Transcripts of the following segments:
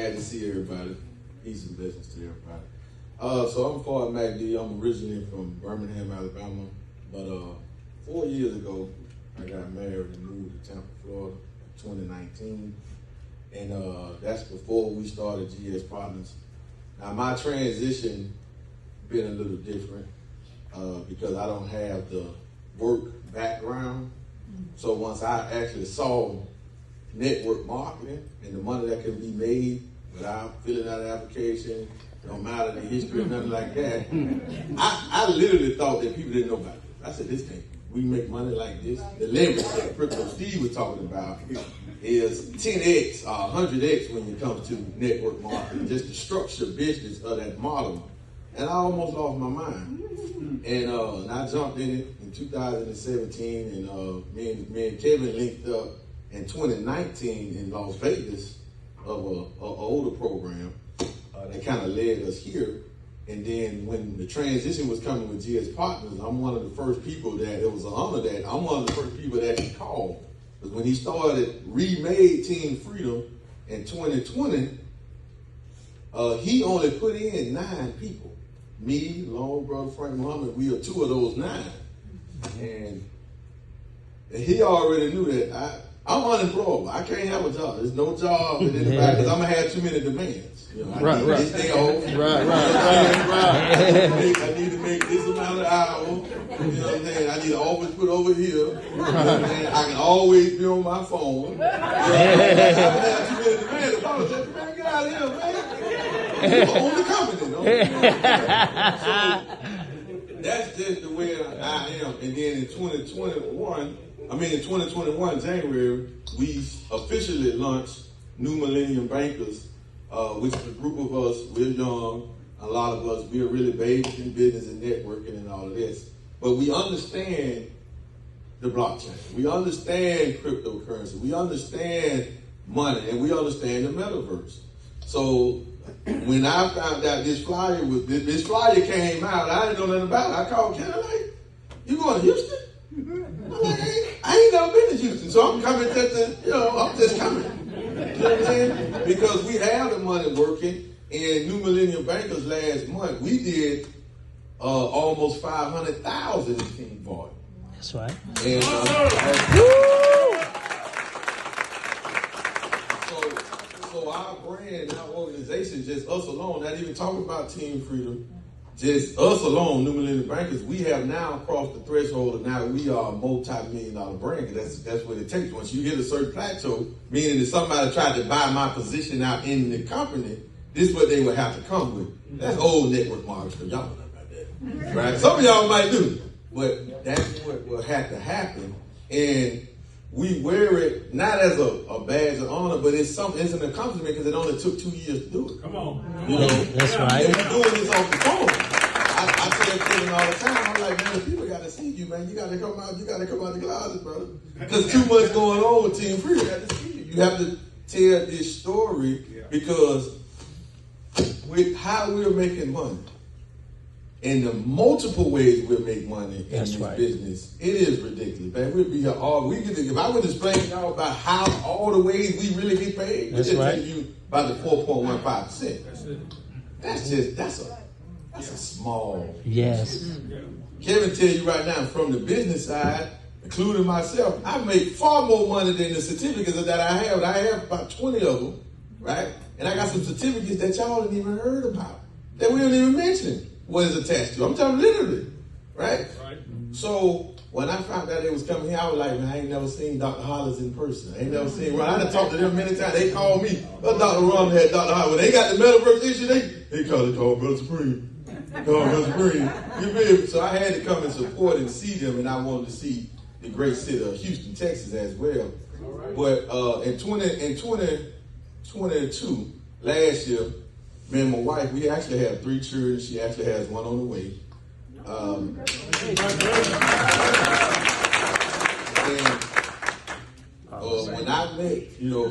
Glad to see everybody. Peace and blessings to everybody. So I'm Ford McD. I'm originally from Birmingham, Alabama. But 4 years ago, I got married and moved to Tampa, Florida in 2019. And that's before we started GS Partners. Now my transition been a little different because I don't have the work background. So once I actually saw network marketing and the money that can be made without filling out an application, no matter the history or nothing like that, I literally thought that people didn't know about this. I said, this can't, we make money like this. The leverage that Crypto Steve was talking about is 10x or 100x when it comes to network marketing, just the structured business of that model. And I almost lost my mind. And I jumped in it in 2017, and me and Kevin linked up in 2019 in Las Vegas of an older program that kind of led us here. And then when the transition was coming with GS Partners, I'm one of the first people that, it was an honor that, I'm one of the first people that he called. Because when he started, remade Team Freedom in 2020, he only put in 9 people. Me, long brother Frank Muhammad, we are 2 of those 9. And he already knew that I'm unemployable. I can't have a job. There's no job in anybody because I'm going to have too many demands. You know, I need this day off. Right. I need to make this amount of hours. You know what I'm saying? I need to always put over here. You know what I'm saying? I can always be on my phone. You know, I have too many demands. The boss said, man, get out of here, man. You own the company. So that's just the way I am. And then in 2021, January, we officially launched New Millennium Bankers, which is a group of us. We're young. A lot of us, we're really based in business and networking and all of this. But we understand the blockchain. We understand cryptocurrency. We understand money, and we understand the metaverse. So when I found out this flyer came out, I didn't know nothing about it. I called Ken. I'm like, you going to Houston? I'm like, I ain't never been to Houston, so I'm coming I'm just coming. You know what I'm saying? Because we have the money working, and New Millennium Bankers last month, we did almost 500,000 in team volume. That's right. And, so our brand, our organization, just us alone, not even talking about Team Freedom, just us alone, New Millennium Bankers, we have now crossed the threshold of now we are a multi-million-dollar brand. That's what it takes. Once you hit a certain plateau, meaning if somebody tried to buy my position out in the company, this is what they would have to come with. That's old network marketing. Y'all don't know about that. Right? Some of y'all might do. But that's what will have to happen. And we wear it not as a badge of honor, but it's an accomplishment because it only took 2 years to do it. Come on. You know, that's right. And we're doing this off the phone. I tell Kevin all the time, I'm like, man, people got to see you, man. You got to come out the closet, brother. Because too much going on with Team Freedom. You got to see you. You have to tell this story because with how we're making money and the multiple ways we'll make money in this business, it is ridiculous, man. We'll be here all weekend. If I would explain y'all about how all the ways we really get paid, that's just right. tell you about the 4.15%. That's a small. Yes. Kevin tell you right now, from the business side, including myself, I make far more money than the certificates that I have. I have about 20 of them, right? And I got some certificates that y'all didn't even heard about, that we don't even mention what is attached to. I'm talking literally, right? So when I found out they was coming here, I was like, man, I ain't never seen Dr. Hollis in person. I ain't never seen Ron. I done talked to them many times. They called me. Dr. Ron had Dr. Hollis. When they got the metaverse issue, they called Brother Supreme. Brother Supreme. You feel me? So I had to come and support and see them, and I wanted to see the great city of Houston, Texas as well. But in 2022, last year, me and my wife, we actually have 3 children. She actually has 1 on the way. When I met,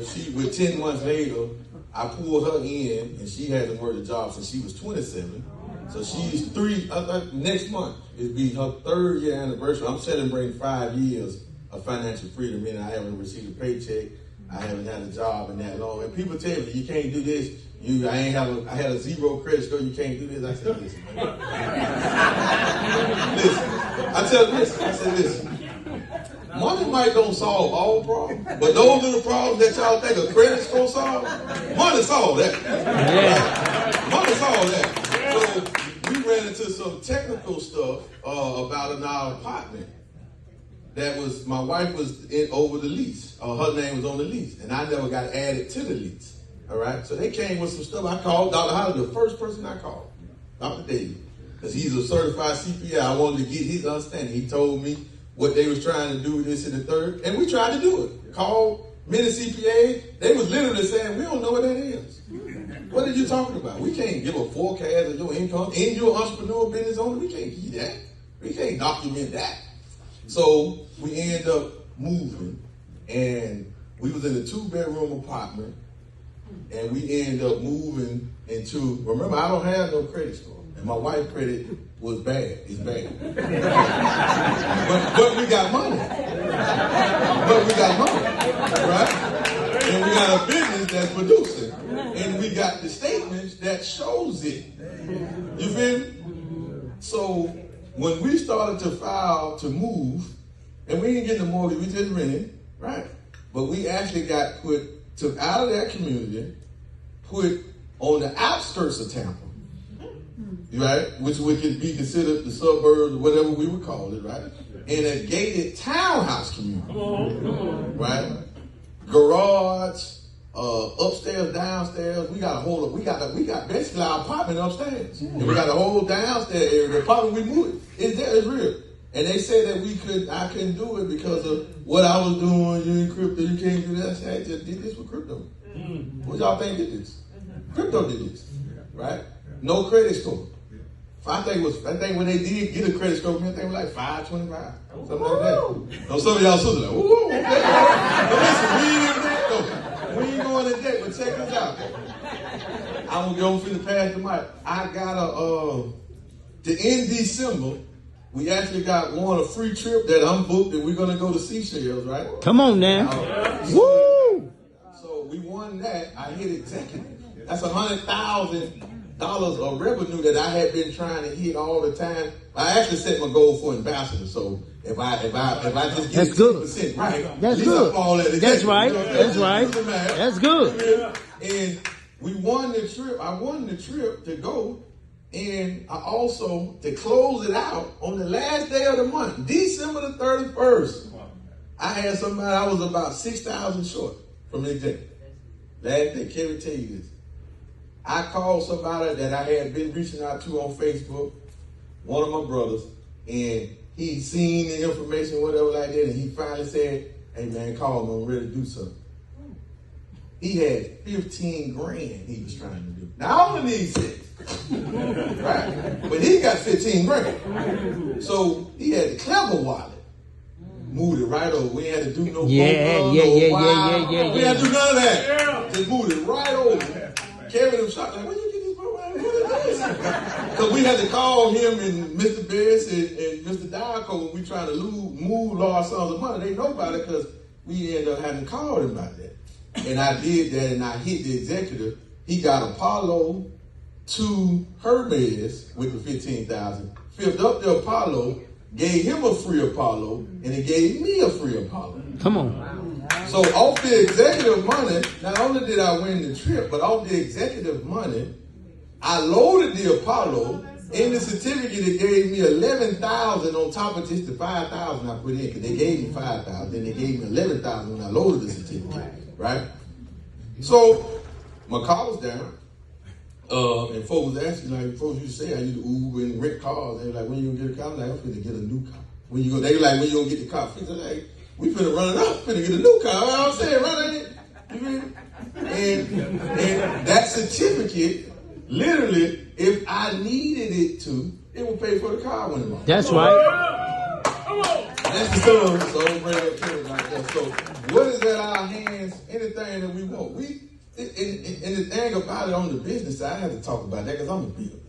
she with 10 months later, I pulled her in, and she hasn't worked a job since she was 27. So she's 3. Next month it'll be her 3rd year anniversary. I'm celebrating 5 years of financial freedom, meaning I haven't received a paycheck. I haven't had a job in that long. And people tell me, you can't do this. I had a 0 credit score, you can't do this. I said, listen, man. Listen. I said, listen. Money might don't solve all problems, but those are the problems that y'all think a credit score solve. Money solve that. Yeah. Money solve that. So we ran into some technical stuff about our apartment. That was, my wife was over the lease. Her name was on the lease, and I never got added to the lease. All right, so they came with some stuff. I called Dr. Holly, the first person I called, Dr. David, because he's a certified CPA. I wanted to get his understanding. He told me what they was trying to do, this and the third, and we tried to do it. Called many CPAs. They was literally saying, we don't know what that is. What are you talking about? We can't give a forecast of your income in your entrepreneur business owner. We can't give that. We can't document that. So we end up moving, and we was in a 2-bedroom apartment, and we end up moving into, remember, I don't have no credit score, and my wife's credit was bad. It's bad. but we got money. Right? And we got a business that's producing, and we got the statements that shows it. You feel me? So when we started to file to move, and we didn't get the mortgage, we just rented, right? But we actually got took out of that community, put on the outskirts of Tampa, right? Which could be considered the suburbs or whatever we would call it, right? In a gated townhouse community, right? Garage, upstairs, downstairs. We got basically our apartment upstairs, and we got a whole downstairs area. The apartment we moved, it's real. And they said that I couldn't do it because of what I was doing. You in crypto, you can't do that. I said, I just did this with crypto. What y'all think did this? Crypto did this, right? No credit score. I think when they did get a credit score, I think it was like 525, something like that. Now, some of y'all sisters like, ooh, okay. But listen, we ain't in debt though. We ain't going to debt, but check this out. I'm gonna finna pass the mic. I got to end December. We actually won a free trip that I'm booked, and we're gonna go to Seychelles, right? Come on now. Woo! So we won that. I hit executive. That's $100,000 of revenue that I had been trying to hit all the time. I actually set my goal for ambassador. So if I just get 10% right, that's good. That's right. That's right. That's good. And we won the trip. I won the trip to go. And I also, to close it out, on the last day of the month, December the 31st, I had somebody, I was about 6,000 short from the executive. Last day, can we tell you this? I called somebody that I had been reaching out to on Facebook, one of my brothers, and he seen the information, whatever like that, and he finally said, hey man, call me, I'm ready to do something. He had 15 grand he was trying to do. Now I only need 6. Right? But he got 15 grand. So he had the Clever wallet. Moved it right over. We had to do no yeah. We had to do none of that. Just moved it right over. Kevin was shocked, like, where you get this program? What is this? Because we had to call him and Mr. Bess and Mr. Diaco when we trying to move large sums of money. They know about it because we ended up having called him about that. And I did that, and I hit the executive. He got Apollo to Hermes with the 15,000, filled up the Apollo, gave him a free Apollo, and it gave me a free Apollo. Come on. So off the executive money, not only did I win the trip, but off the executive money, I loaded the Apollo. In the certificate, it gave me 11,000 on top of just the 5,000 I put in, because they gave me 5,000, then they gave me 11,000 when I loaded the certificate, right? So my car was down. And folks was asking, like, folks used to say I used to Uber and rent cars. They were like, when you gonna get a car? I'm like, I'm finna get a new car. They were like, when you gonna get the car fixed? I'm like, we finna run it up, finna get a new car. You know what I'm saying? Right, ain't it? You feel me? And that certificate, literally, if I needed it to, it would pay for the car when it was. That's right. That's the song. So don't bring up kids like that. So what is at our hands? Anything that we want. And the thing about it on the business side, I have to talk about that because I'm a builder,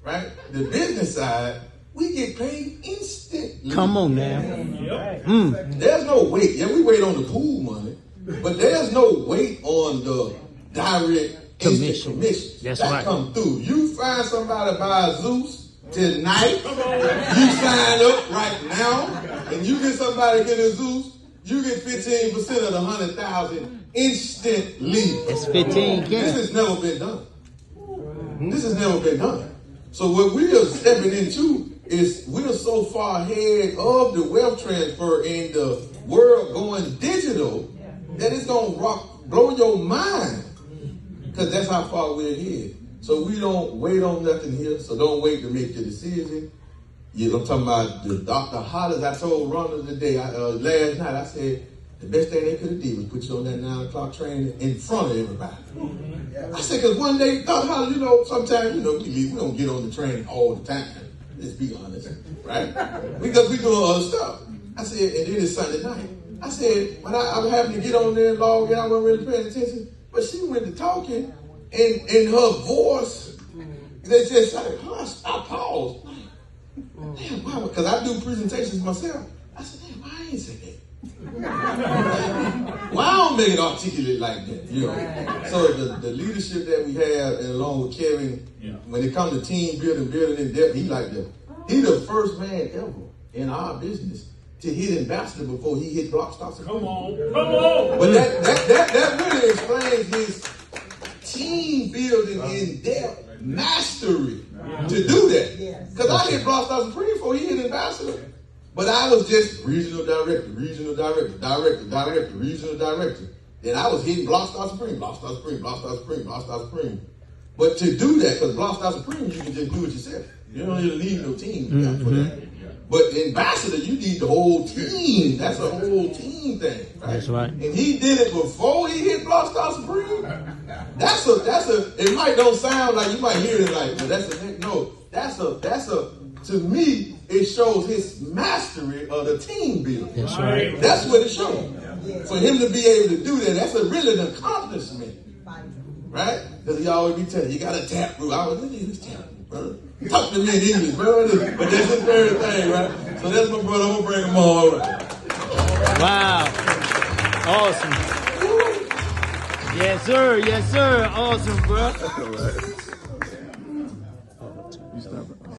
right? The business side, we get paid instantly. Come on now. There's no wait. Yeah, we wait on the pool money, But there's no weight on the direct Commission. commission. That's that right. come through. You find somebody buy Zeus tonight, you sign up right now, and you get somebody get a Zeus, you get 15% of the 100,000 instantly. That's 15K. This has never been done. This has never been done. So what we are stepping into is we are so far ahead of the wealth transfer in the world going digital that it's gonna blow your mind, because that's how far we're ahead. So we don't wait on nothing here. So don't wait to make your decision. I'm talking about the Dr. Hollis. I told Ronald today, last night, I said, the best thing they could have did was put you on that 9 o'clock train in front of everybody. I said, because one day, Dr. Hollis, sometimes, we don't get on the train all the time. Let's be honest, right? Because we doing other stuff. I said, and then it's Sunday night. I said, but I happened to get on there and log in. I wasn't really paying attention. But she went to talking, and in her voice, they just like, hush, I paused. Damn, why? Because I do presentations myself. I said, damn, why I ain't say that? Why I don't make it articulate like that? So the leadership that we have, and along with Kevin, when it comes to team building in depth, he like that. He the first man ever in our business to hit ambassador before he hit block stars. Come on. But that really explains his team building in depth mastery to do that. Because I hit block stars Supreme before he hit ambassador. But I was just regional director, regional director, regional director. Then I was hitting Block Star Supreme, Block Star Supreme, Block Star Supreme, Block Star Supreme. But to do that, because Block Star Supreme, you can just do it yourself. You don't need to leave no team for that. But ambassador, you need the whole team. That's a whole team thing, right? That's right. And he did it before he hit Block Star Supreme. That's a. It might don't sound like, you might hear it like, but that's a. To me, it shows his mastery of the team building. That's right. That's what it shows. For him to be able to do that, that's really an accomplishment. Right? Because he always be telling you, got a tap room. I was in this tap room, brother. Talk to me in English, brother. But that's his very thing, right? So that's my brother. I'm going to bring him on. All right. Wow. Awesome. Yes, sir. Yes, sir. Awesome, bro.